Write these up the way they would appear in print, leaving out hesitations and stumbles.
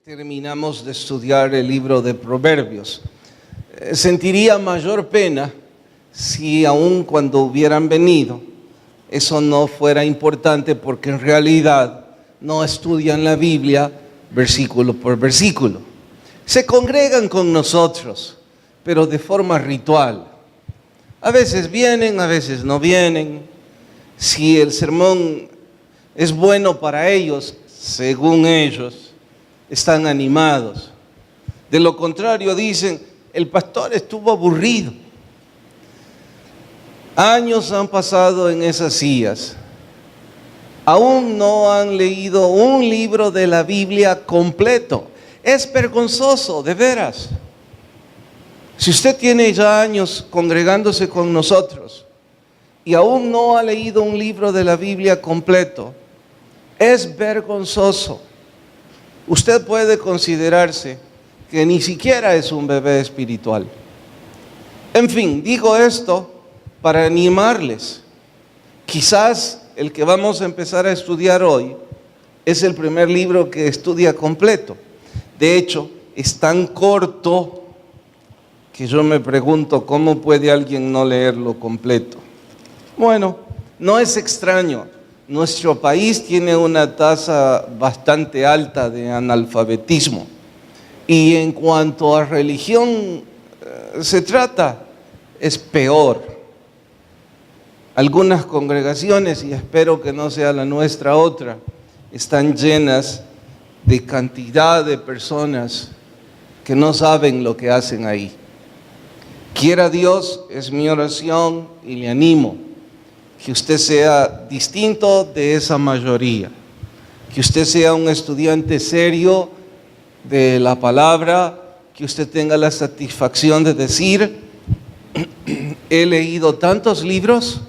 terminamos de estudiar el libro de Proverbios. Sentiría mayor pena si aun cuando hubieran venido, eso no fuera importante, porque en realidad no estudian la Biblia versículo por versículo. Se congregan con nosotros, pero de forma ritual. A veces vienen, a veces no vienen. Si el sermón es bueno para ellos, según ellos, están animados. De lo contrario, dicen, el pastor estuvo aburrido. Años han pasado en esas sillas. Aún no han leído un libro de la Biblia completo. Es vergonzoso, de veras. Si usted tiene ya años congregándose con nosotros y aún no ha leído un libro de la Biblia completo, es vergonzoso. Usted puede considerarse que ni siquiera es un bebé espiritual. En fin, digo esto para animarles. Quizás el que vamos a empezar a estudiar hoy es el primer libro que estudia completo. De hecho, es tan corto que yo me pregunto cómo puede alguien no leerlo completo. Bueno, no es extraño. Nuestro país tiene una tasa bastante alta de analfabetismo. Y en cuanto a religión se trata, es peor. Algunas congregaciones, y espero que no sea la nuestra otra, están llenas de cantidad de personas que no saben lo que hacen ahí. Quiera Dios, es mi oración y le animo, que usted sea distinto de esa mayoría, que usted sea un estudiante serio de la palabra, que usted tenga la satisfacción de decir, he leído tantos libros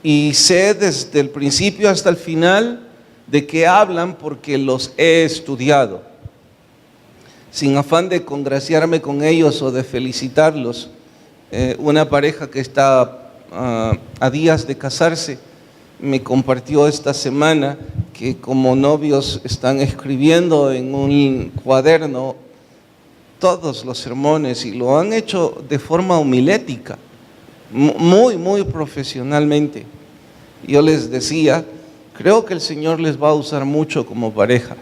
y sé desde el principio hasta el final de qué hablan porque los he estudiado. Sin afán de congraciarme con ellos o de felicitarlos, una pareja que está a días de casarse me compartió esta semana que como novios están escribiendo en un cuaderno todos los sermones y lo han hecho de forma homilética, muy profesionalmente. Yo les decía, creo que el Señor les va a usar mucho como pareja,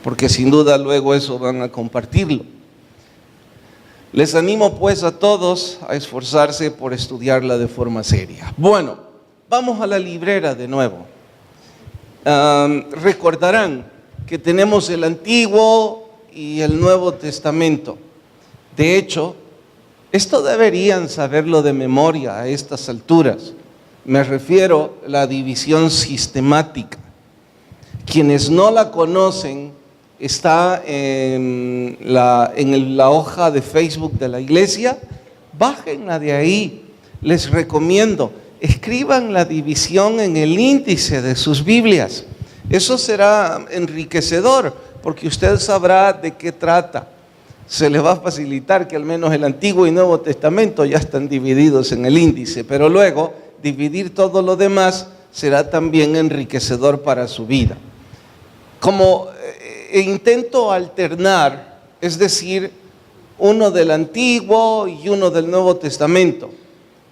porque sin duda luego eso van a compartirlo. Les animo pues a todos a esforzarse por estudiarla de forma seria. Bueno, vamos a la librera de nuevo. Recordarán que tenemos el Antiguo y el Nuevo Testamento. De hecho, esto deberían saberlo de memoria a estas alturas. Me refiero a la división sistemática. Quienes no la conocen, está en la hoja de Facebook de la iglesia. Bájenla de ahí. Les recomiendo, escriban la división en el índice de sus Biblias. Eso será enriquecedor, porque usted sabrá de qué trata. Se le va a facilitar que al menos el Antiguo y Nuevo Testamento ya están divididos en el índice, pero luego dividir todo lo demás será también enriquecedor para su vida. Como intento alternar, es decir, uno del Antiguo y uno del Nuevo Testamento.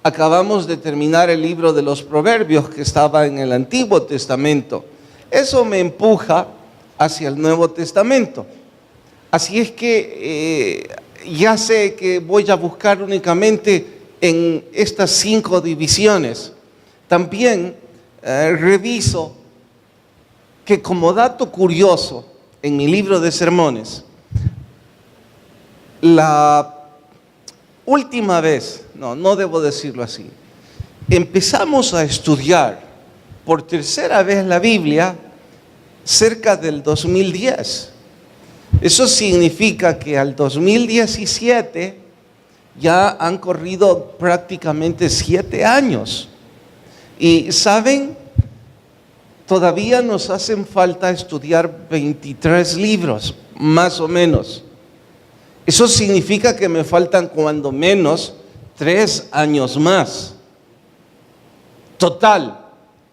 Acabamos de terminar el libro de los Proverbios que estaba en el Antiguo Testamento. Eso me empuja hacia el Nuevo Testamento. Así es que ya sé que voy a buscar únicamente en estas 5 divisiones. También reviso que como dato curioso, en mi libro de sermones, la última vez, no debo decirlo así, empezamos a estudiar por tercera vez la Biblia cerca del 2010. Eso significa que al 2017 ya han corrido prácticamente 7 años. Y ¿saben? Todavía nos hacen falta estudiar 23 libros, más o menos. Eso significa que me faltan cuando menos 3 años más. Total,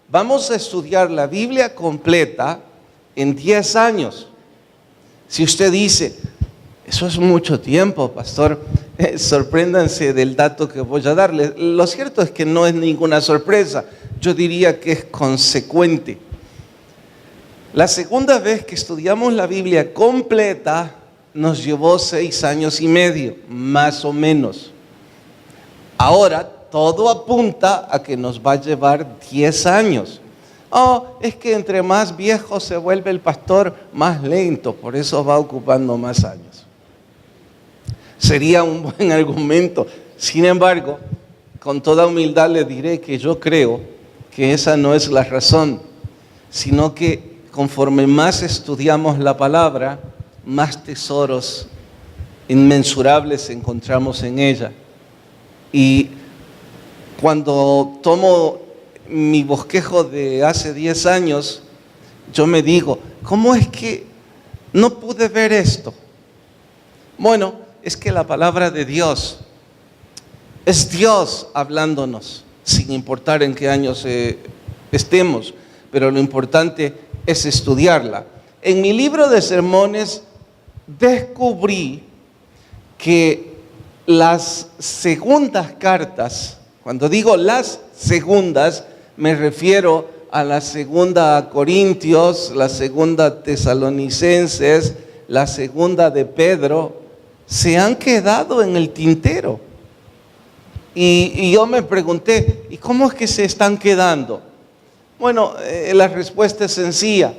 vamos a estudiar la Biblia completa en 10 años. Si usted dice, eso es mucho tiempo, pastor, sorpréndanse del dato que voy a darle. Lo cierto es que no es ninguna sorpresa. Yo diría que es consecuente. La segunda vez que estudiamos la Biblia completa nos llevó 6 años y medio, más o menos. Ahora todo apunta a que nos va a llevar 10 años. Es que entre más viejo se vuelve el pastor, más lento, por eso va ocupando más años. Sería un buen argumento. Sin embargo, con toda humildad le diré que yo creo que esa no es la razón, sino que conforme más estudiamos la palabra, más tesoros inmensurables encontramos en ella. Y cuando tomo mi bosquejo de hace 10 años, yo me digo, ¿cómo es que no pude ver esto? Bueno, es que la palabra de Dios es Dios hablándonos, sin importar en qué años estemos, pero lo importante es estudiarla. En mi libro de sermones descubrí que las segundas cartas, cuando digo las segundas, me refiero a la segunda a Corintios, la segunda a Tesalonicenses, la segunda de Pedro, se han quedado en el tintero. Y yo me pregunté, ¿y cómo es que se están quedando? Bueno, la respuesta es sencilla.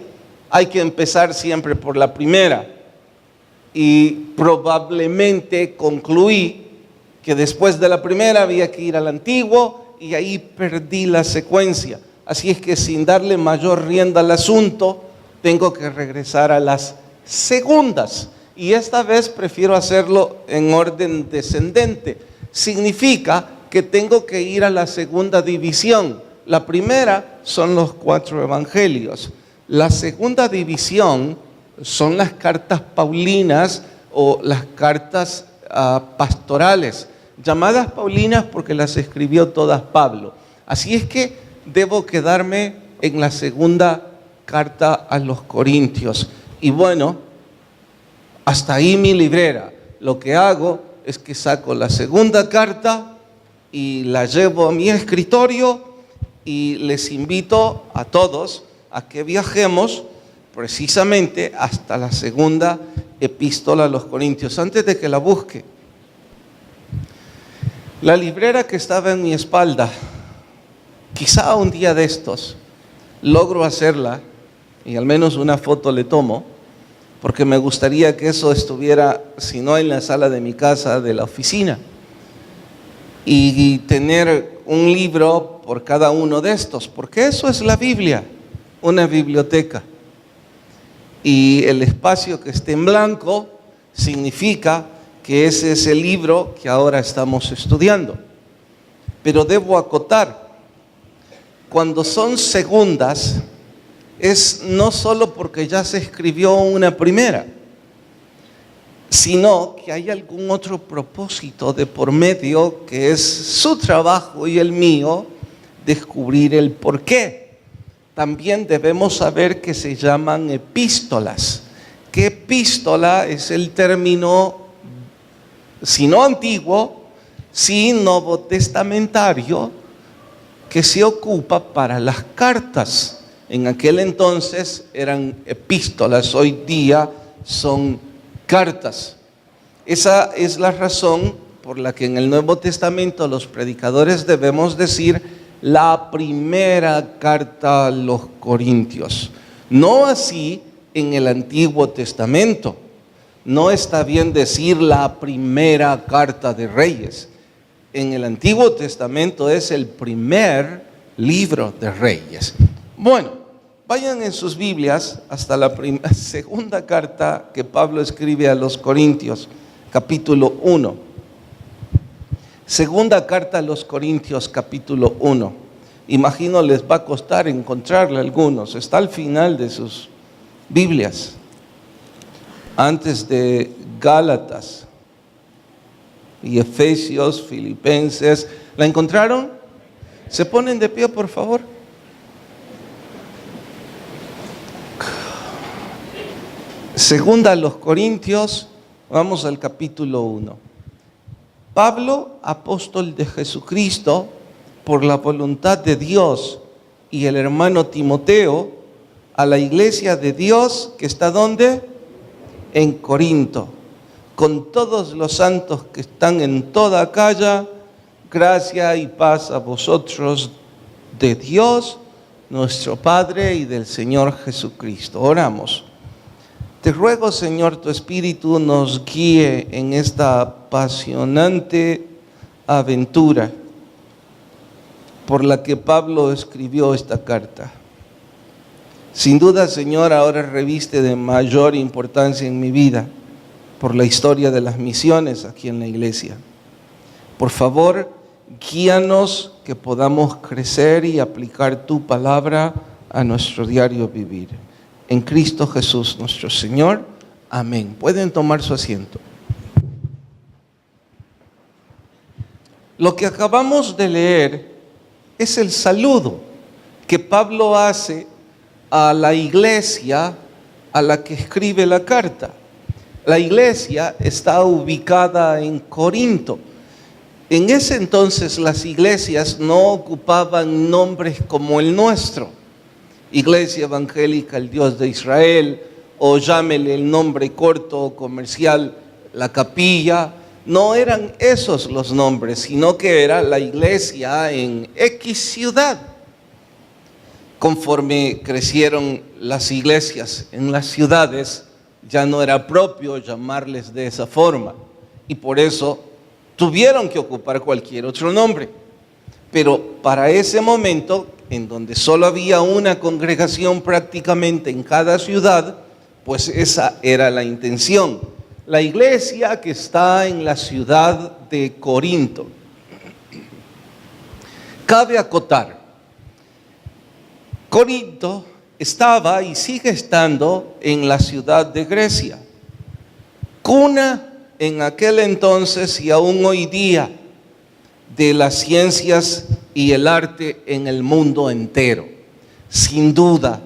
Hay que empezar siempre por la primera. Y probablemente concluí que después de la primera había que ir al antiguo y ahí perdí la secuencia. Así es que sin darle mayor rienda al asunto, tengo que regresar a las segundas. Y esta vez prefiero hacerlo en orden descendente. Significa que tengo que ir a la segunda división. La primera son los 4 evangelios. La segunda división son las cartas paulinas o las cartas pastorales, llamadas paulinas porque las escribió todas Pablo. Así es que debo quedarme en la segunda carta a los Corintios. Y bueno, hasta ahí mi librera. Lo que hago es que saco la segunda carta y la llevo a mi escritorio y les invito a todos a que viajemos precisamente hasta la segunda epístola a los Corintios. Antes de que la busque, la librera que estaba en mi espalda, quizá un día de estos logro hacerla y al menos una foto le tomo, porque me gustaría que eso estuviera, si no en la sala de mi casa, de la oficina, y tener un libro por cada uno de estos, porque eso es la Biblia, una biblioteca. Y el espacio que esté en blanco significa que ese es el libro que ahora estamos estudiando. Pero debo acotar, cuando son segundas, es no solo porque ya se escribió una primera, sino que hay algún otro propósito de por medio que es su trabajo y el mío, descubrir el por qué. También debemos saber que se llaman epístolas. ¿Qué epístola es el término, si no antiguo, si nuevo testamentario, que se ocupa para las cartas? En aquel entonces eran epístolas, hoy día son cartas. Esa es la razón por la que en el Nuevo Testamento los predicadores debemos decir la primera carta a los Corintios. No así en el Antiguo Testamento. No está bien decir la primera carta de Reyes. En el Antiguo Testamento es el primer libro de Reyes. Bueno, vayan en sus Biblias hasta la segunda carta que Pablo escribe a los Corintios, capítulo 1. Segunda carta a los Corintios, capítulo 1. Imagino les va a costar encontrarla a algunos. Está al final de sus Biblias, antes de Gálatas y Efesios, Filipenses. ¿La encontraron? ¿Se ponen de pie, por favor? Segunda a los Corintios, vamos al capítulo 1. Pablo, apóstol de Jesucristo, por la voluntad de Dios, y el hermano Timoteo, a la iglesia de Dios que está ¿dónde? En Corinto, con todos los santos que están en toda Acaya, gracia y paz a vosotros de Dios, nuestro Padre, y del Señor Jesucristo. Oramos. Te ruego, Señor, tu Espíritu nos guíe en esta apasionante aventura por la que Pablo escribió esta carta. Sin duda, Señor, ahora reviste de mayor importancia en mi vida por la historia de las misiones aquí en la iglesia. Por favor, guíanos que podamos crecer y aplicar tu palabra a nuestro diario vivir. En Cristo Jesús nuestro Señor. Amén. Pueden tomar su asiento. Lo que acabamos de leer es el saludo que Pablo hace a la iglesia a la que escribe la carta. La iglesia está ubicada en Corinto. En ese entonces las iglesias no ocupaban nombres como el nuestro. Iglesia Evangélica, el Dios de Israel, o llámele el nombre corto o comercial, la Capilla. No eran esos los nombres, sino que era la iglesia en X ciudad. Conforme crecieron las iglesias en las ciudades, ya no era propio llamarles de esa forma. Y por eso tuvieron que ocupar cualquier otro nombre. Pero para ese momento, en donde solo había una congregación prácticamente en cada ciudad, pues esa era la intención. La iglesia que está en la ciudad de Corinto. Cabe acotar, Corinto estaba y sigue estando en la ciudad de Grecia, cuna en aquel entonces y aún hoy día de las ciencias y el arte en el mundo entero. Sin duda,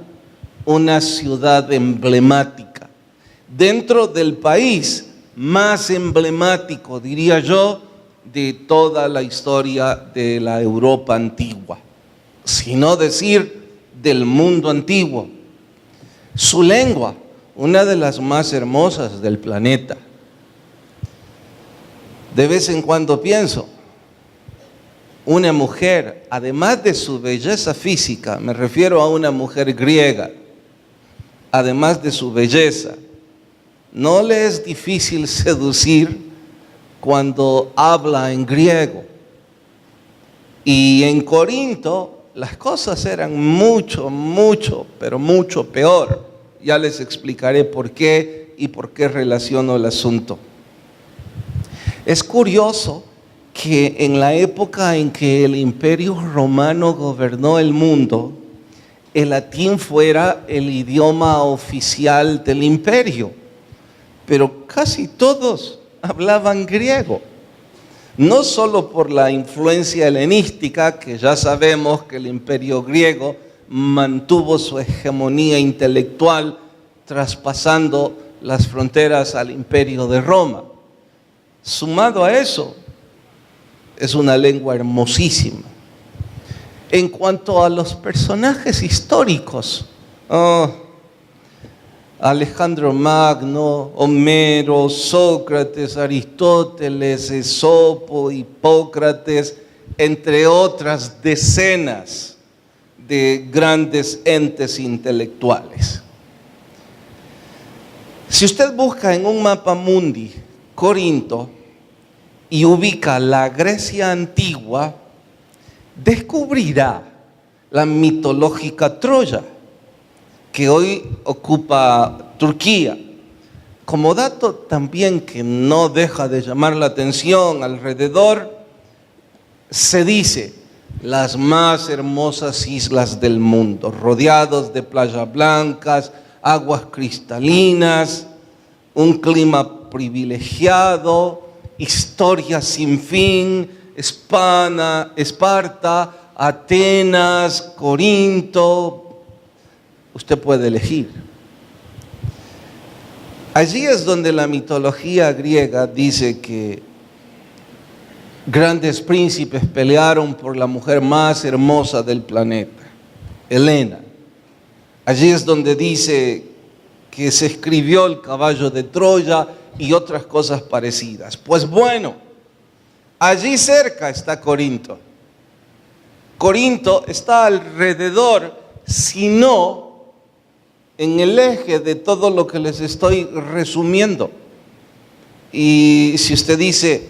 una ciudad emblemática. Dentro del país más emblemático, diría yo, de toda la historia de la Europa antigua, sino decir del mundo antiguo. Su lengua, una de las más hermosas del planeta. De vez en cuando pienso, una mujer, además de su belleza física, me refiero a una mujer griega, además de su belleza, no le es difícil seducir cuando habla en griego. Y en Corinto las cosas eran mucho, pero mucho peor. Ya les explicaré por qué y por qué relaciono el asunto. Es curioso que en la época en que el Imperio Romano gobernó el mundo, el latín fuera el idioma oficial del imperio, pero casi todos hablaban griego. No solo por la influencia helenística, que ya sabemos que el imperio griego mantuvo su hegemonía intelectual traspasando las fronteras al imperio de Roma. Sumado a eso, es una lengua hermosísima. En cuanto a los personajes históricos, Alejandro Magno, Homero, Sócrates, Aristóteles, Esopo, Hipócrates, entre otras decenas de grandes entes intelectuales. Si usted busca en un mapa mundi Corinto y ubica la Grecia antigua, descubrirá la mitológica Troya, que hoy ocupa Turquía. Como dato también que no deja de llamar la atención alrededor, se dice las más hermosas islas del mundo, rodeados de playas blancas, aguas cristalinas, un clima privilegiado, historia sin fin, Esparta, Atenas, Corinto. Usted puede elegir. Allí es donde la mitología griega dice que grandes príncipes pelearon por la mujer más hermosa del planeta, Helena. Allí es donde dice que se escribió el caballo de Troya y otras cosas parecidas. Pues bueno, allí cerca está Corinto. Corinto está alrededor, sino en el eje de todo lo que les estoy resumiendo. Y si usted dice,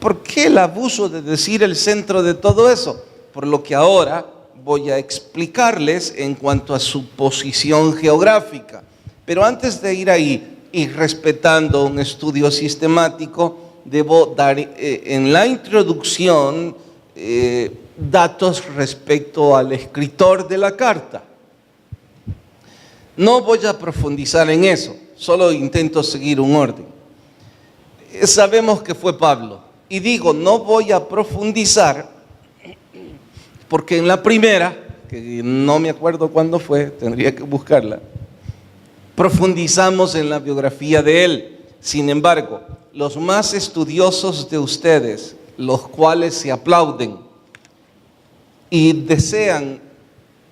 ¿por qué el abuso de decir el centro de todo eso? Por lo que ahora voy a explicarles en cuanto a su posición geográfica. Pero antes de ir ahí y respetando un estudio sistemático, debo dar en la introducción datos respecto al escritor de la carta. No voy a profundizar en eso, solo intento seguir un orden. Sabemos que fue Pablo, y digo, no voy a profundizar, porque en la primera, que no me acuerdo cuándo fue, tendría que buscarla, profundizamos en la biografía de él. Sin embargo, los más estudiosos de ustedes, los cuales se aplauden y desean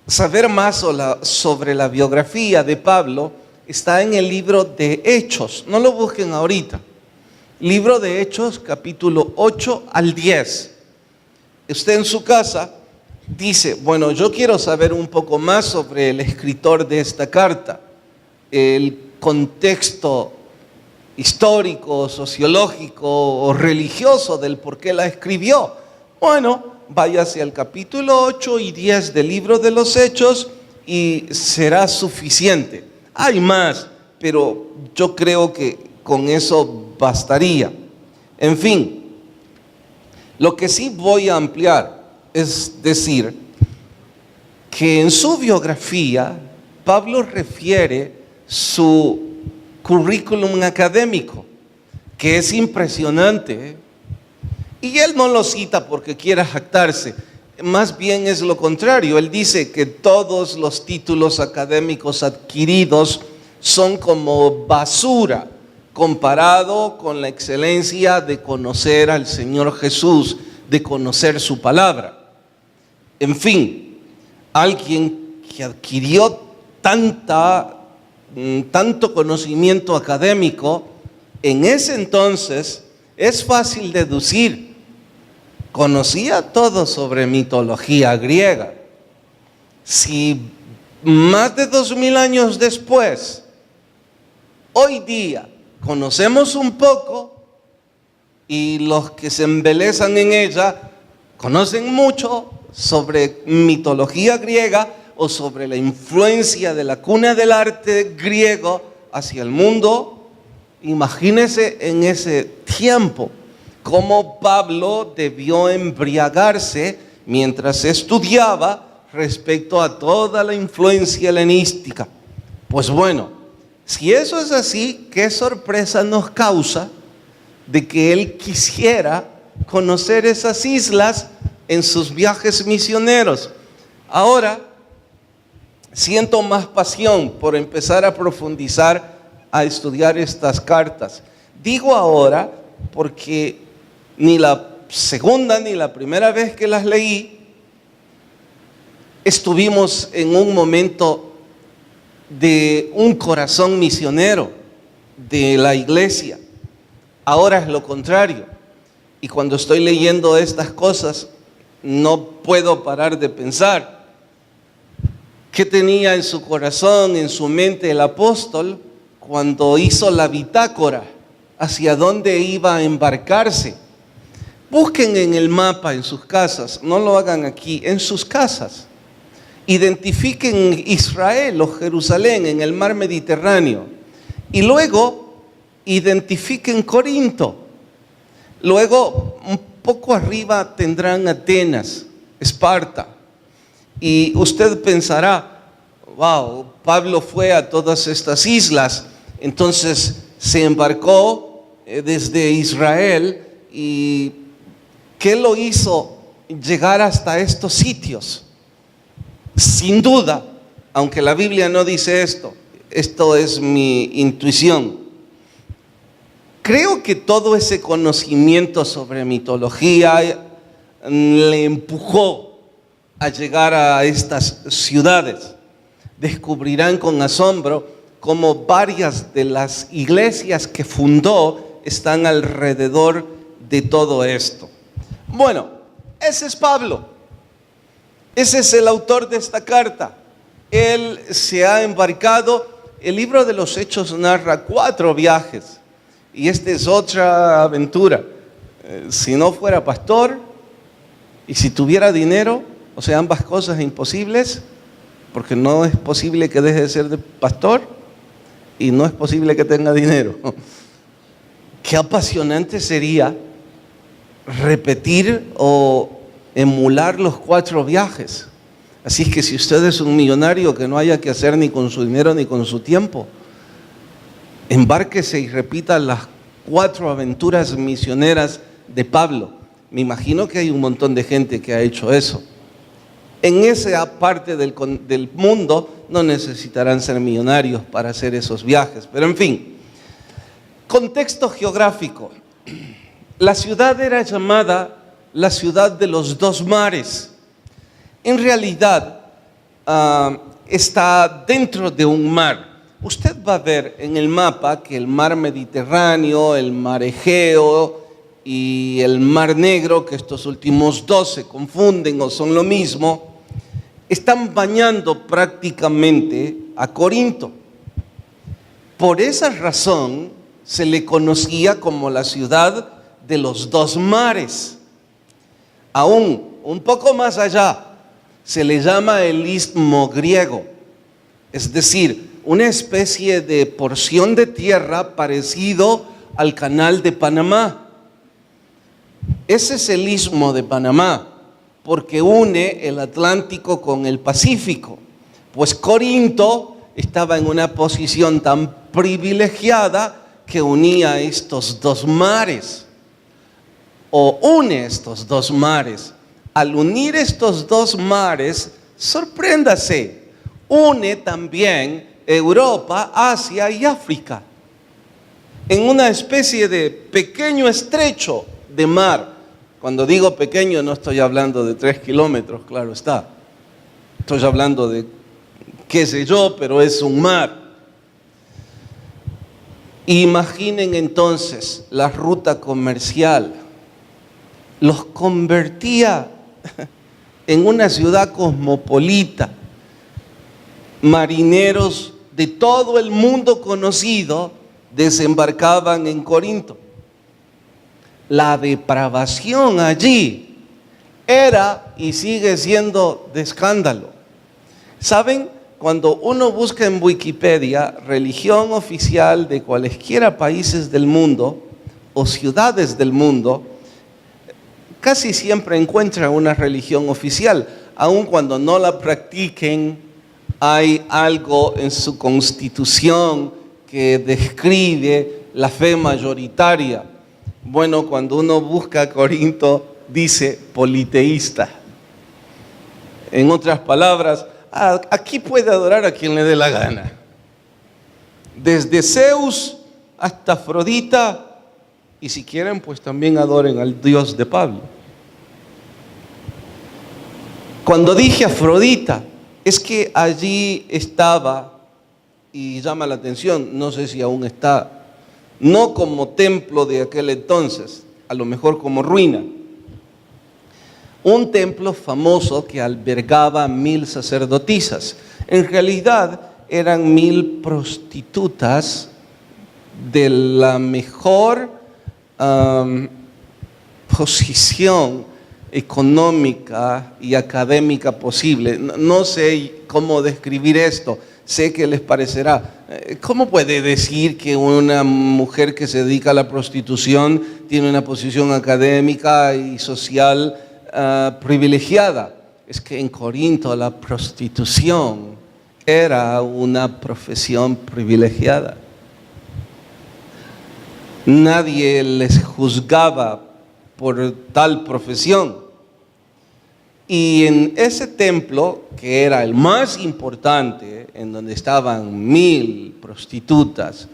saber más sobre la biografía de Pablo, está en el libro de Hechos. No lo busquen ahorita. Libro de Hechos, capítulo 8 al 10. Usted en su casa dice, bueno, yo quiero saber un poco más sobre el escritor de esta carta, el contexto histórico, sociológico o religioso del por qué la escribió. Bueno, váyase al capítulo 8 y 10 del libro de los Hechos y será suficiente. Hay más, pero yo creo que con eso bastaría. En fin, lo que sí voy a ampliar es decir que en su biografía Pablo refiere su currículum académico, que es impresionante, y él no lo cita porque quiera jactarse, más bien es lo contrario. Él dice que todos los títulos académicos adquiridos son como basura comparado con la excelencia de conocer al Señor Jesús, de conocer su palabra. En fin, alguien que adquirió tanto conocimiento académico, en ese entonces es fácil deducir, conocía todo sobre mitología griega. Si más de 2000 años después, hoy día, conocemos un poco y los que se embelezan en ella conocen mucho sobre mitología griega o sobre la influencia de la cuna del arte griego hacia el mundo, imagínese en ese tiempo cómo Pablo debió embriagarse mientras estudiaba respecto a toda la influencia helenística. Pues bueno, si eso es así, qué sorpresa nos causa de que él quisiera conocer esas islas en sus viajes misioneros. Ahora, siento más pasión por empezar a profundizar, a estudiar estas cartas. Digo ahora porque ni la segunda ni la primera vez que las leí estuvimos en un momento de un corazón misionero de la iglesia. Ahora es lo contrario. Y cuando estoy leyendo estas cosas, no puedo parar de pensar qué tenía en su corazón, en su mente el apóstol cuando hizo la bitácora, hacia dónde iba a embarcarse. Busquen en el mapa en sus casas, no lo hagan aquí, en sus casas. Identifiquen Israel o Jerusalén en el mar Mediterráneo y luego identifiquen Corinto. Luego un poco arriba tendrán Atenas, Esparta, y usted pensará, wow, Pablo fue a todas estas islas, entonces se embarcó desde Israel. ¿Y qué lo hizo llegar hasta estos sitios? Sin duda, aunque la Biblia no dice esto, esto es mi intuición. Creo que todo ese conocimiento sobre mitología le empujó a llegar a estas ciudades. Descubrirán con asombro cómo varias de las iglesias que fundó están alrededor de todo esto. Bueno, ese es Pablo. Ese es el autor de esta carta. Él se ha embarcado. El libro de los Hechos narra 4 viajes. Y esta es otra aventura. Si no fuera pastor y si tuviera dinero, o sea, ambas cosas imposibles, porque no es posible que deje de ser de pastor y no es posible que tenga dinero. Qué apasionante sería repetir o emular los 4 viajes. Así es que si usted es un millonario que no haya que hacer ni con su dinero ni con su tiempo, embárquese y repita las 4 aventuras misioneras de Pablo. Me imagino que hay un montón de gente que ha hecho eso. En esa parte del mundo no necesitarán ser millonarios para hacer esos viajes. Pero en fin, contexto geográfico. La ciudad era llamada la ciudad de los 2 mares. En realidad está dentro de un mar. Usted va a ver en el mapa que el mar Mediterráneo, el mar Egeo y el mar Negro, que estos últimos 2 se confunden o son lo mismo, están bañando prácticamente a Corinto. Por esa razón se le conocía como la ciudad de los 2 mares. Aún un poco más allá se le llama el istmo griego, es decir, una especie de porción de tierra parecido al canal de Panamá. Ese es el istmo de Panamá, porque une el Atlántico con el Pacífico. Pues Corinto estaba en una posición tan privilegiada que unía estos 2 mares, o une estos 2 mares. Al unir estos 2 mares, sorpréndase, une también Europa, Asia y África en una especie de pequeño estrecho de mar. Cuando digo pequeño no estoy hablando de 3 kilómetros, claro está. Estoy hablando de qué sé yo, pero es un mar. Imaginen entonces la ruta comercial. Los convertía en una ciudad cosmopolita. Marineros de todo el mundo conocido desembarcaban en Corinto. La depravación allí era y sigue siendo de escándalo. ¿Saben? Cuando uno busca en Wikipedia religión oficial de cualesquiera países del mundo o ciudades del mundo, casi siempre encuentra una religión oficial, aun cuando no la practiquen. Hay algo en su constitución que describe la fe mayoritaria. Bueno, cuando uno busca Corinto, dice politeísta. En otras palabras, aquí puede adorar a quien le dé la gana. Desde Zeus hasta Afrodita, y si quieren, pues también adoren al Dios de Pablo. Cuando dije Afrodita, es que allí estaba, y llama la atención, no sé si aún está, no como templo de aquel entonces, a lo mejor como ruina, un templo famoso que albergaba 1000 sacerdotisas. En realidad eran 1000 prostitutas de la mejor posición económica y académica posible. No sé cómo describir esto, sé que les parecerá. ¿Cómo puede decir que una mujer que se dedica a la prostitución tiene una posición académica y social privilegiada? Es que en Corinto la prostitución era una profesión privilegiada. Nadie les juzgaba por tal profesión. Y en ese templo, que era el más importante, en donde estaban 1000 prostitutas,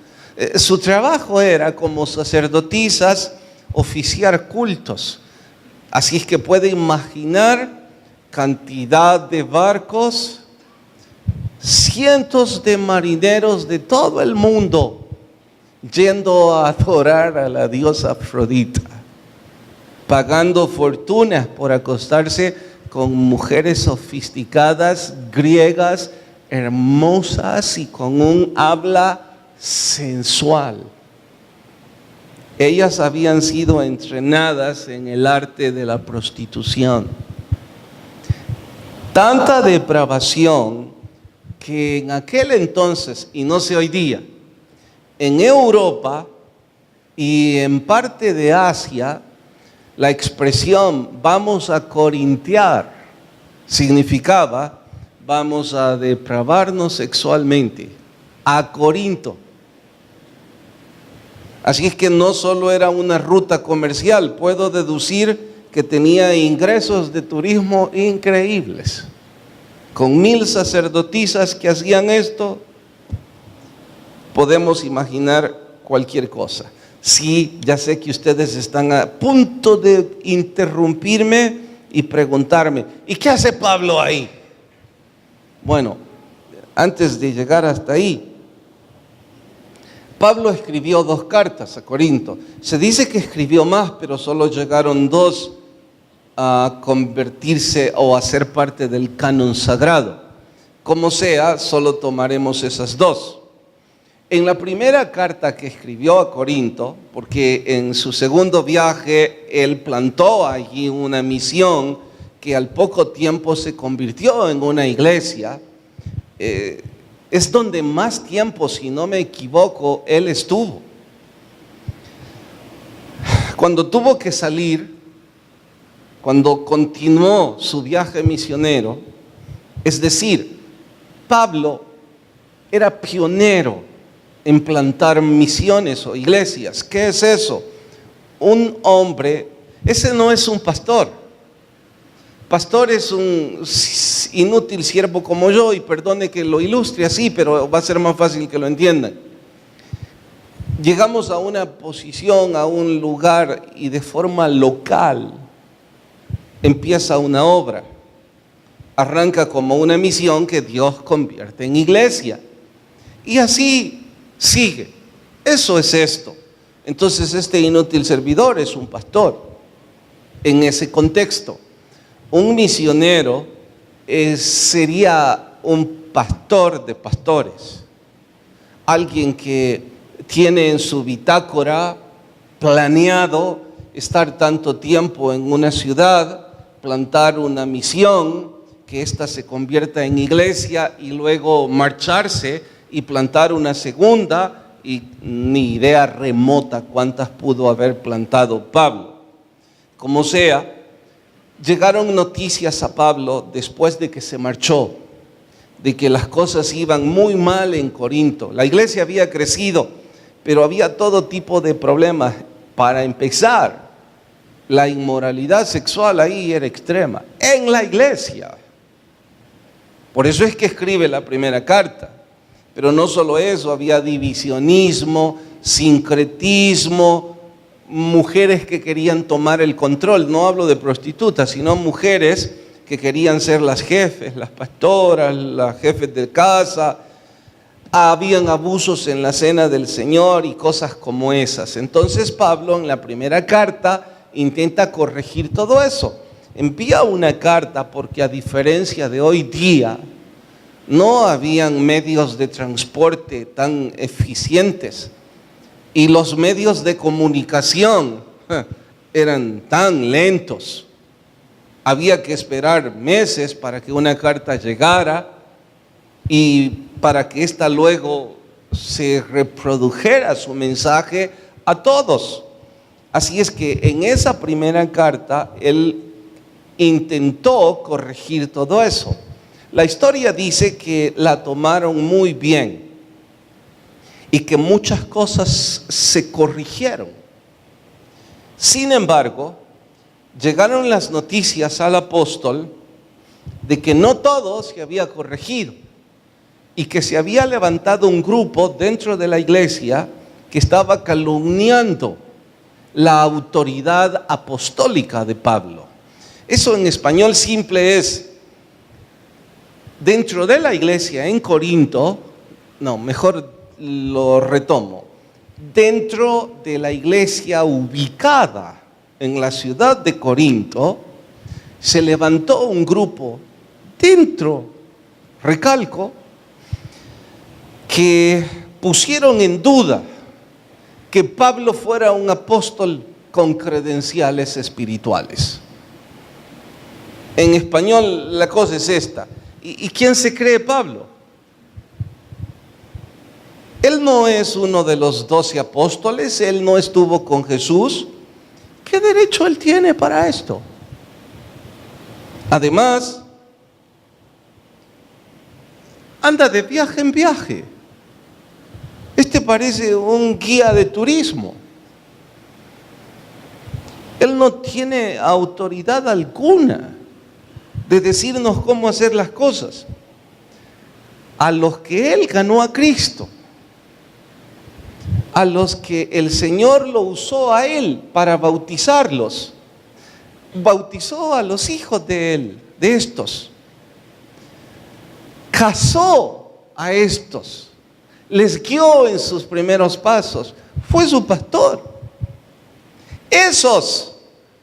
su trabajo era como sacerdotisas oficiar cultos. Así es que puede imaginar cantidad de barcos, cientos de marineros de todo el mundo yendo a adorar a la diosa Afrodita, pagando fortunas por acostarse con mujeres sofisticadas, griegas, hermosas y con un habla sensual. Ellas habían sido entrenadas en el arte de la prostitución. Tanta depravación que en aquel entonces, y no sé hoy día, en Europa y en parte de Asia, la expresión vamos a corintiar significaba vamos a depravarnos sexualmente, a Corinto. Así es que no solo era una ruta comercial, puedo deducir que tenía ingresos de turismo increíbles. Con 1000 sacerdotisas que hacían esto, podemos imaginar cualquier cosa. Sí, ya sé que ustedes están a punto de interrumpirme y preguntarme, ¿y qué hace Pablo ahí? Bueno, antes de llegar hasta ahí, Pablo escribió 2 cartas a Corinto. Se dice que escribió más, pero solo llegaron 2 a convertirse o a ser parte del canon sagrado. Como sea, solo tomaremos esas 2. En la primera carta que escribió a Corinto, porque en su segundo viaje él plantó allí una misión que al poco tiempo se convirtió en una iglesia, es donde más tiempo, si no me equivoco, él estuvo. Cuando tuvo que salir, cuando continuó su viaje misionero, es decir, Pablo era pionero en plantar misiones o iglesias. ¿Qué es eso? Un hombre, ese no es un pastor. Pastor es un inútil siervo como yo, y perdone que lo ilustre así, pero va a ser más fácil que lo entiendan. Llegamos a una posición, a un lugar, y de forma local empieza una obra. Arranca como una misión que Dios convierte en iglesia. Y así sigue. Eso es esto. Entonces este inútil servidor es un pastor. En ese contexto, un misionero sería un pastor de pastores. Alguien que tiene en su bitácora planeado estar tanto tiempo en una ciudad, plantar una misión, que ésta se convierta en iglesia y luego marcharse y plantar una segunda, y ni idea remota cuántas pudo haber plantado Pablo. Como sea, llegaron noticias a Pablo después de que se marchó, de que las cosas iban muy mal en Corinto. La iglesia había crecido, pero había todo tipo de problemas. Para empezar, la inmoralidad sexual ahí era extrema, en la iglesia. Por eso es que escribe la primera carta. Pero no solo eso, había divisionismo, sincretismo, mujeres que querían tomar el control. No hablo de prostitutas, sino mujeres que querían ser las jefes, las pastoras, las jefes de casa. Habían abusos en la cena del Señor y cosas como esas. Entonces Pablo en la primera carta intenta corregir todo eso. Envía una carta porque, a diferencia de hoy día, no habían medios de transporte tan eficientes, y los medios de comunicación eran tan lentos. Había que esperar meses para que una carta llegara y para que ésta luego se reprodujera su mensaje a todos. Así es que en esa primera carta él intentó corregir todo eso. La historia dice que la tomaron muy bien y que muchas cosas se corrigieron. Sin embargo, llegaron las noticias al apóstol de que no todo se había corregido y que se había levantado un grupo dentro de la iglesia que estaba calumniando la autoridad apostólica de Pablo. Eso en español simple es, dentro de la iglesia en Corinto, mejor lo retomo, dentro de la iglesia ubicada en la ciudad de Corinto, se levantó un grupo dentro, recalco, que pusieron en duda que Pablo fuera un apóstol con credenciales espirituales. En español la cosa es esta. ¿Y quién se cree Pablo? Él no es uno de los 12 apóstoles, él no estuvo con Jesús. ¿Qué derecho él tiene para esto? Además, anda de viaje en viaje. Este parece un guía de turismo. Él no tiene autoridad alguna de decirnos cómo hacer las cosas. A los que él ganó a Cristo, a los que el Señor lo usó a él para bautizarlos, bautizó a los hijos de él, de estos, casó a estos, les guió en sus primeros pasos, fue su pastor. Esos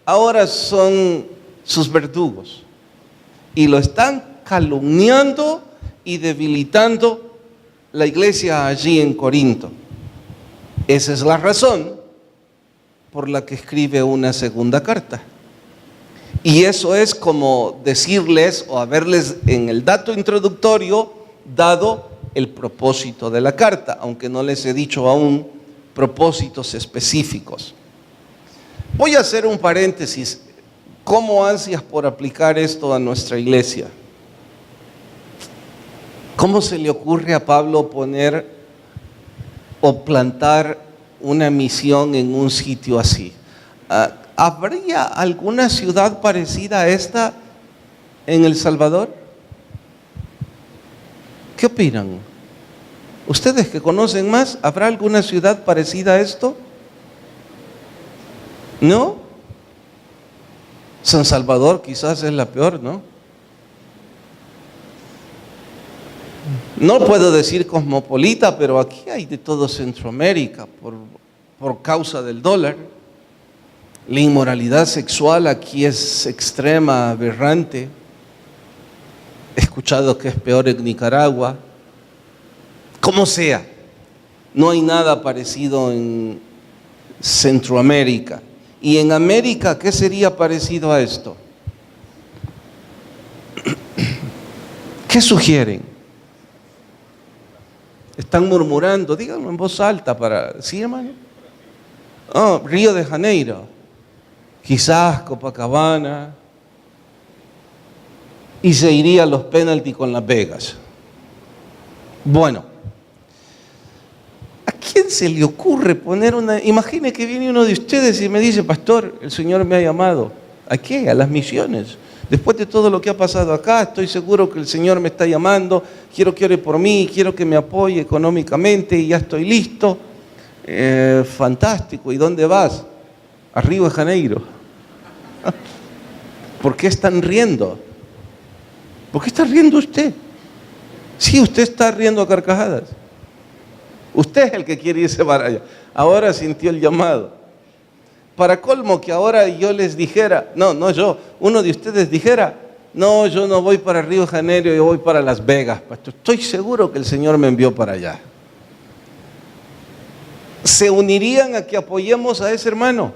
ahora son sus verdugos y lo están calumniando y debilitando la iglesia allí en Corinto. Esa es la razón por la que escribe una segunda carta. Y eso es como decirles o haberles en el dato introductorio dado el propósito de la carta, aunque no les he dicho aún propósitos específicos. Voy a hacer un paréntesis. ¿Cómo ansias por aplicar esto a nuestra iglesia? ¿Cómo se le ocurre a Pablo poner o plantar una misión en un sitio así? ¿Habría alguna ciudad parecida a esta en El Salvador? ¿Qué opinan? ¿Ustedes que conocen más, habrá alguna ciudad parecida a esto? ¿No? San Salvador quizás es la peor, ¿no? No puedo decir cosmopolita, pero aquí hay de todo Centroamérica por causa del dólar. La inmoralidad sexual aquí es extrema, aberrante. He escuchado que es peor en Nicaragua. Como sea, no hay nada parecido en Centroamérica. ¿Y en América qué sería parecido a esto? ¿Qué sugieren? Están murmurando, díganlo en voz alta para... ¿Sí, hermano? Río de Janeiro, quizás Copacabana, y se iría a los penalty con Las Vegas. Bueno, ¿a quién se le ocurre poner una... Imagine que viene uno de ustedes y me dice, pastor, el Señor me ha llamado. ¿A qué? A las misiones. Después de todo lo que ha pasado acá, estoy seguro que el Señor me está llamando, quiero que ore por mí, quiero que me apoye económicamente y ya estoy listo. Fantástico, ¿y dónde vas? A Río de Janeiro. ¿Por qué están riendo? ¿Por qué está riendo usted? Sí, usted está riendo a carcajadas. Usted es el que quiere irse para allá. Ahora sintió el llamado. Para colmo que ahora yo les dijera, no yo, uno de ustedes dijera, no, yo no voy para Río de Janeiro, yo voy para Las Vegas, pastor. Estoy seguro que el Señor me envió para allá. ¿Se unirían a que apoyemos a ese hermano?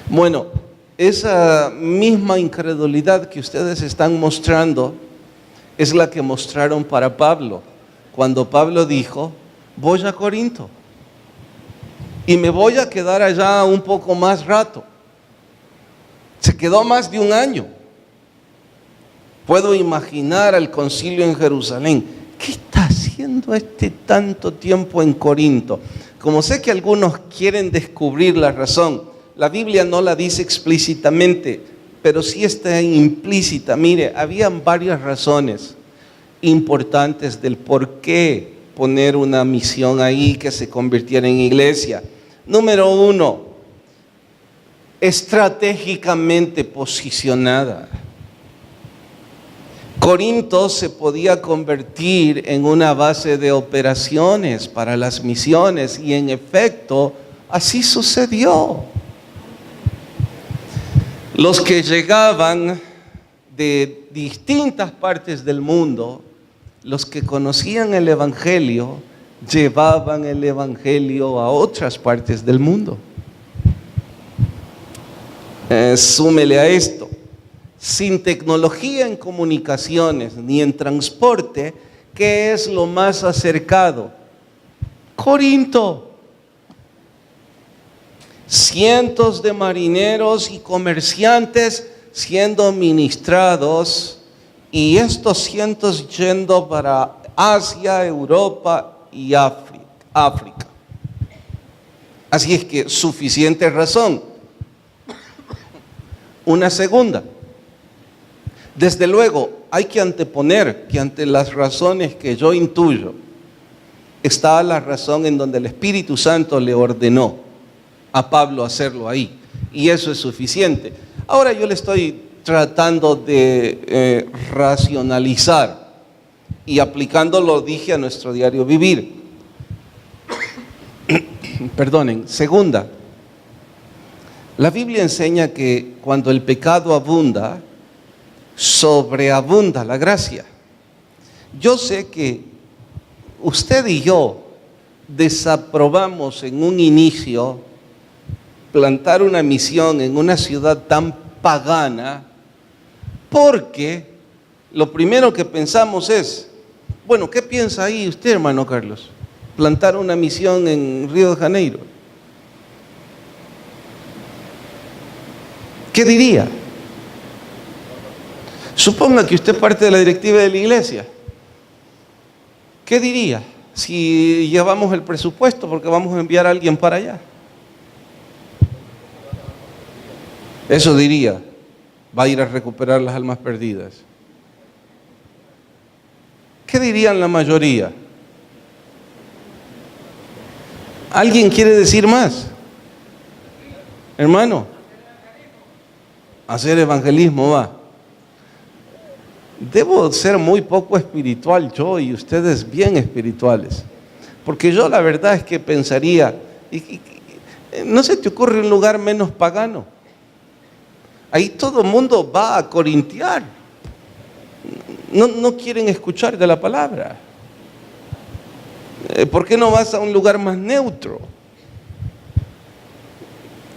Bueno, esa misma incredulidad que ustedes están mostrando es la que mostraron para Pablo, cuando Pablo dijo, voy a Corinto y me voy a quedar allá un poco más rato. Se quedó más de un año. Puedo imaginar al concilio en Jerusalén. ¿Qué está haciendo este tanto tiempo en Corinto? Como sé que algunos quieren descubrir la razón, la Biblia no la dice explícitamente, pero sí está implícita. Mire, habían varias razones importantes del por qué poner una misión ahí que se convirtiera en iglesia. Número 1, estratégicamente posicionada. Corinto se podía convertir en una base de operaciones para las misiones y en efecto así sucedió. Los que llegaban de distintas partes del mundo, los que conocían el Evangelio, llevaban el Evangelio a otras partes del mundo. Súmele a esto, sin tecnología en comunicaciones ni en transporte, ¿qué es lo más acercado? Corinto. Cientos de marineros y comerciantes siendo ministrados, y estos cientos yendo para Asia, Europa y África. Así es que suficiente razón. Una segunda, desde luego hay que anteponer que ante las razones que yo intuyo, está la razón en donde el Espíritu Santo le ordenó a Pablo hacerlo ahí, y eso es suficiente. Ahora yo le estoy tratando de racionalizar y aplicándolo, dije, a nuestro diario vivir. Perdonen. Segunda, la Biblia enseña que cuando el pecado abunda, sobreabunda la gracia. Yo sé que usted y yo desaprobamos en un inicio plantar una misión en una ciudad tan pagana, porque lo primero que pensamos es, bueno, ¿qué piensa ahí usted, hermano Carlos? Plantar una misión en Río de Janeiro. ¿Qué diría? Suponga que usted es parte de la directiva de la iglesia. ¿Qué diría si llevamos el presupuesto porque vamos a enviar a alguien para allá? Eso diría, va a ir a recuperar las almas perdidas. ¿Qué dirían la mayoría? ¿Alguien quiere decir más? Hermano, hacer evangelismo va. Debo ser muy poco espiritual yo y ustedes bien espirituales, porque yo la verdad es que pensaría, ¿no se te ocurre un lugar menos pagano? Ahí todo el mundo va a corintiar, no quieren escuchar de la palabra. ¿Por qué no vas a un lugar más neutro?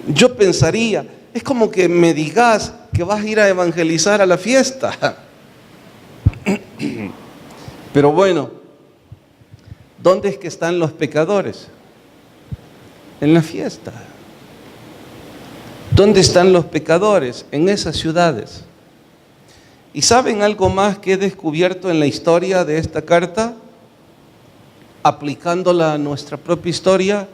Yo pensaría, es como que me digas que vas a ir a evangelizar a la fiesta. Pero bueno, ¿dónde es que están los pecadores? En la fiesta. ¿Dónde están los pecadores? En esas ciudades. ¿Y saben algo más que he descubierto en la historia de esta carta? Aplicándola a nuestra propia historia.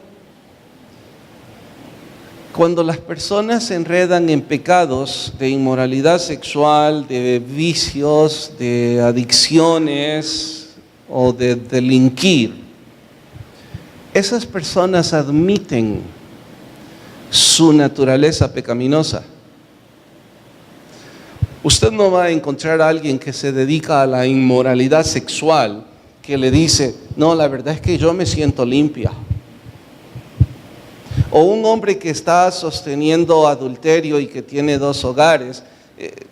Cuando las personas se enredan en pecados de inmoralidad sexual, de vicios, de adicciones o de delinquir, esas personas admiten su naturaleza pecaminosa. Usted no va a encontrar a alguien que se dedica a la inmoralidad sexual que le dice, no, la verdad es que yo me siento limpia. O un hombre que está sosteniendo adulterio y que tiene 2 hogares,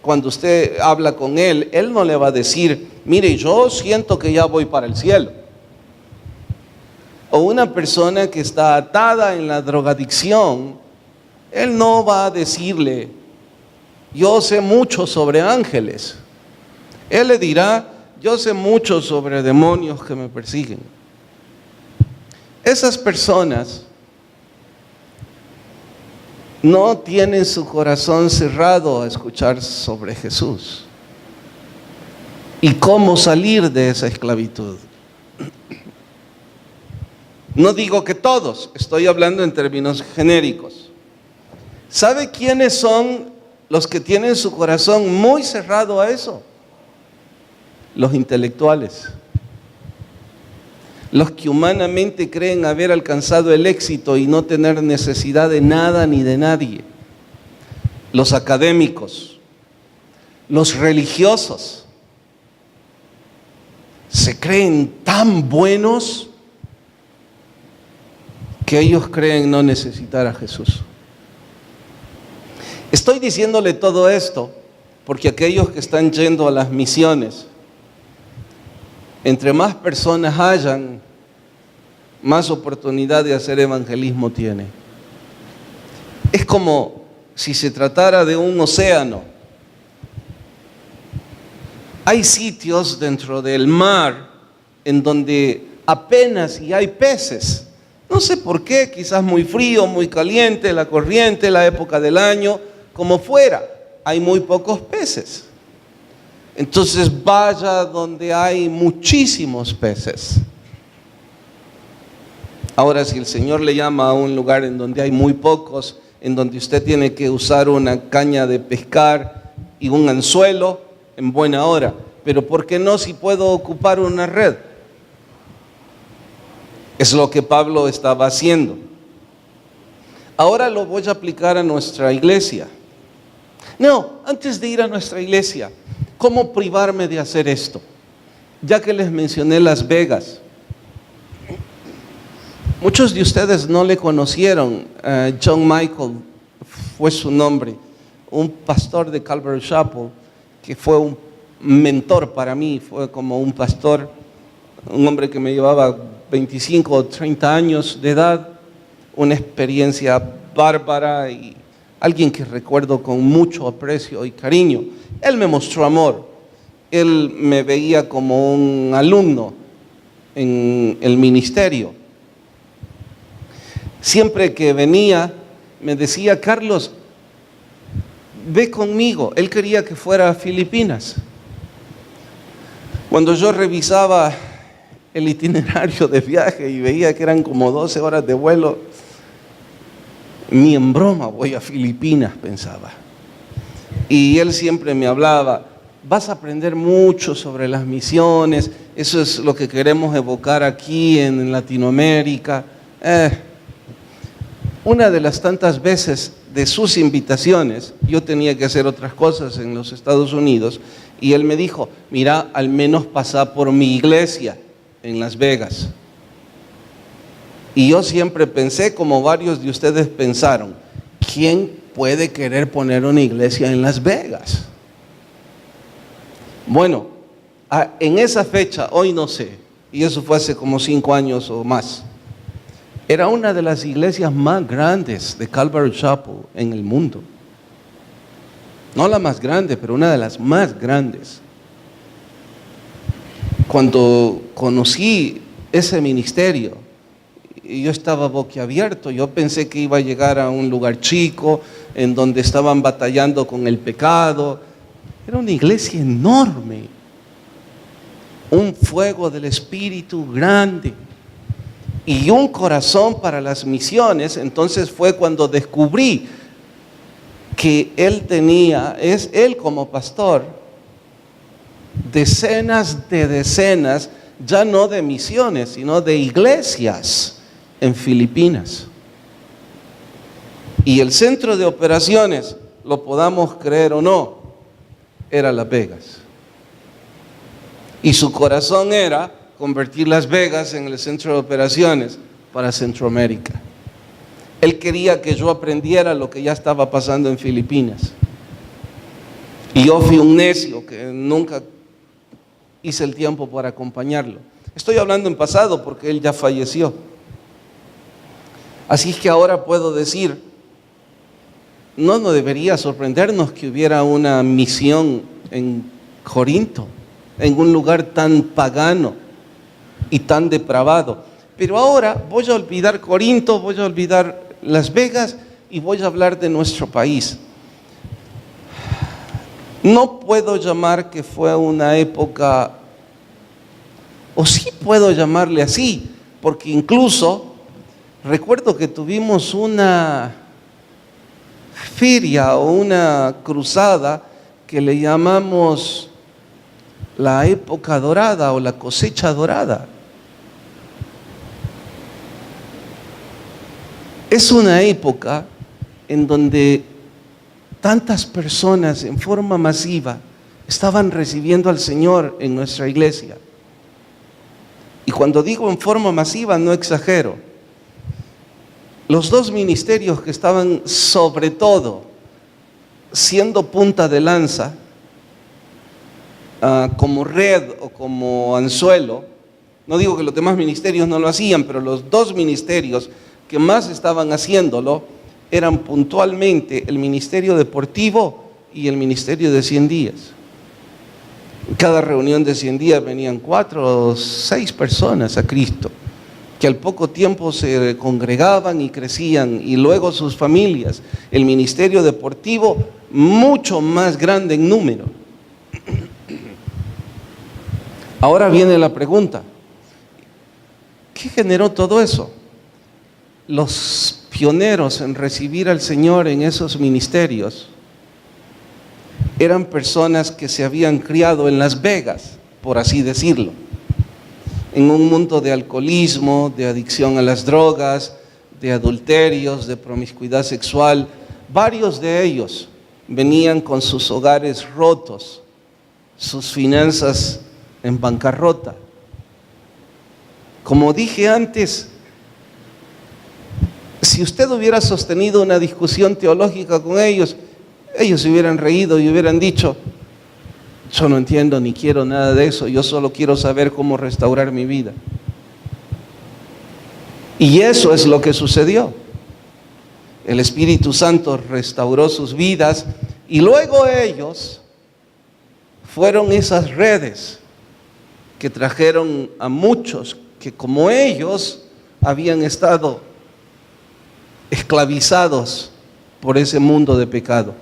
cuando usted habla con él no le va a decir, mire, yo siento que ya voy para el cielo. O una persona que está atada en la drogadicción, él no va a decirle, yo sé mucho sobre ángeles. Él le dirá, yo sé mucho sobre demonios que me persiguen. Esas personas no tienen su corazón cerrado a escuchar sobre Jesús y cómo salir de esa esclavitud. No digo que todos, estoy hablando en términos genéricos. ¿Sabe quiénes son los que tienen su corazón muy cerrado a eso, los intelectuales, los que humanamente creen haber alcanzado el éxito y no tener necesidad de nada ni de nadie, los académicos, los religiosos, se creen tan buenos que ellos creen no necesitar a Jesús. Estoy diciéndole todo esto porque aquellos que están yendo a las misiones, entre más personas hayan, más oportunidad de hacer evangelismo tiene. Es como si se tratara de un océano. Hay sitios dentro del mar en donde apenas y hay peces. No sé por qué, quizás muy frío, muy caliente, la corriente, la época del año, como fuera, hay muy pocos peces. Entonces vaya donde hay muchísimos peces. Ahora, si el Señor le llama a un lugar en donde hay muy pocos, en donde usted tiene que usar una caña de pescar y un anzuelo, en buena hora. Pero ¿por qué no si puedo ocupar una red? Es lo que Pablo estaba haciendo. Ahora lo voy a aplicar a nuestra iglesia. No, antes de ir a nuestra iglesia, ¿cómo privarme de hacer esto? Ya que les mencioné Las Vegas. Muchos de ustedes no le conocieron. John Michael fue su nombre, un pastor de Calvary Chapel, que fue un mentor para mí, fue como un pastor, un hombre que me llevaba 25 o 30 años de edad, una experiencia bárbara y alguien que recuerdo con mucho aprecio y cariño. Él me mostró amor, él me veía como un alumno en el ministerio. Siempre que venía me decía: Carlos, ve conmigo. Él quería que fuera a Filipinas. Cuando yo revisaba el itinerario de viaje y veía que eran como 12 horas de vuelo, ni en broma voy a Filipinas, pensaba. Y él siempre me hablaba: vas a aprender mucho sobre las misiones, eso es lo que queremos evocar aquí en Latinoamérica. Una de las tantas veces de sus invitaciones, yo tenía que hacer otras cosas en los Estados Unidos, y él me dijo: mira, al menos pasa por mi iglesia en Las Vegas. Y yo siempre pensé, como varios de ustedes pensaron: ¿quién puede querer poner una iglesia en Las Vegas? Bueno, en esa fecha, hoy no sé, y eso fue hace como 5 años o más, era una de las iglesias más grandes de Calvary Chapel en el mundo. No la más grande, pero una de las más grandes. Cuando conocí ese ministerio, yo estaba boquiabierto. Yo pensé que iba a llegar a un lugar chico, en donde estaban batallando con el pecado. Era una iglesia enorme, un fuego del Espíritu grande y un corazón para las misiones. Entonces fue cuando descubrí que él como pastor, decenas de decenas, ya no de misiones, sino de iglesias en Filipinas. Y el centro de operaciones, lo podamos creer o no, era Las Vegas. Y su corazón era convertir Las Vegas en el centro de operaciones para Centroamérica. Él quería que yo aprendiera lo que ya estaba pasando en Filipinas. Y yo fui un necio que nunca hice el tiempo para acompañarlo. Estoy hablando en pasado porque él ya falleció. Así que ahora puedo decir, no debería sorprendernos que hubiera una misión en Corinto, en un lugar tan pagano y tan depravado. Pero ahora voy a olvidar Corinto, voy a olvidar Las Vegas y voy a hablar de nuestro país. No puedo llamar que fue una época, o sí puedo llamarle así, porque incluso recuerdo que tuvimos una feria o una cruzada que le llamamos la época dorada o la cosecha dorada. Es una época en donde tantas personas en forma masiva estaban recibiendo al Señor en nuestra iglesia. Y cuando digo en forma masiva, no exagero. Los dos ministerios que estaban sobre todo siendo punta de lanza, como red o como anzuelo, no digo que los demás ministerios no lo hacían, pero los dos ministerios que más estaban haciéndolo eran puntualmente el ministerio deportivo y el ministerio de 100 días. En cada reunión de 100 días venían 4 o 6 personas a Cristo, que al poco tiempo se congregaban y crecían, y luego sus familias. El ministerio deportivo mucho más grande en número. Ahora viene la pregunta: ¿qué generó todo eso? Los pioneros en recibir al Señor en esos ministerios eran personas que se habían criado en Las Vegas, por así decirlo, en un mundo de alcoholismo, de adicción a las drogas, de adulterios, de promiscuidad sexual. Varios de ellos venían con sus hogares rotos, sus finanzas en bancarrota. Como dije antes, si usted hubiera sostenido una discusión teológica con ellos, ellos se hubieran reído y hubieran dicho: yo no entiendo ni quiero nada de eso, yo solo quiero saber cómo restaurar mi vida. Y eso es lo que sucedió. El Espíritu Santo restauró sus vidas y luego ellos fueron esas redes que trajeron a muchos que, como ellos, habían estado esclavizados por ese mundo de pecado.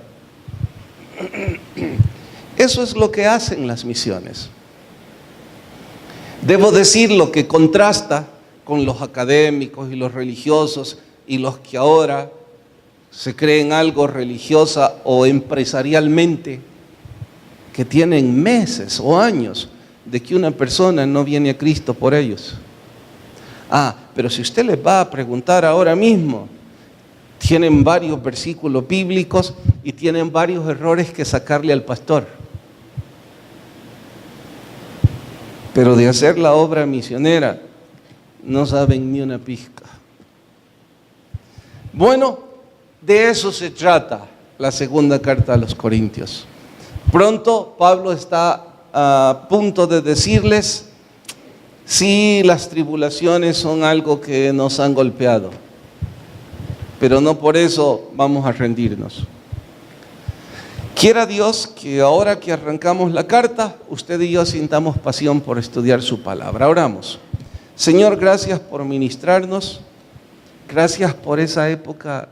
Eso es lo que hacen las misiones. Debo decir lo que contrasta con los académicos y los religiosos y los que ahora se creen algo religiosa o empresarialmente, que tienen meses o años de que una persona no viene a Cristo por ellos. Pero si usted les va a preguntar ahora mismo, tienen varios versículos bíblicos y tienen varios errores que sacarle al pastor. Pero de hacer la obra misionera no saben ni una pizca. Bueno, de eso se trata la segunda carta a los Corintios. Pronto Pablo está a punto de decirles: sí, las tribulaciones son algo que nos han golpeado, pero no por eso vamos a rendirnos. Quiera Dios que ahora que arrancamos la carta, usted y yo sintamos pasión por estudiar su palabra. Oramos. Señor, gracias por ministrarnos, gracias por esa época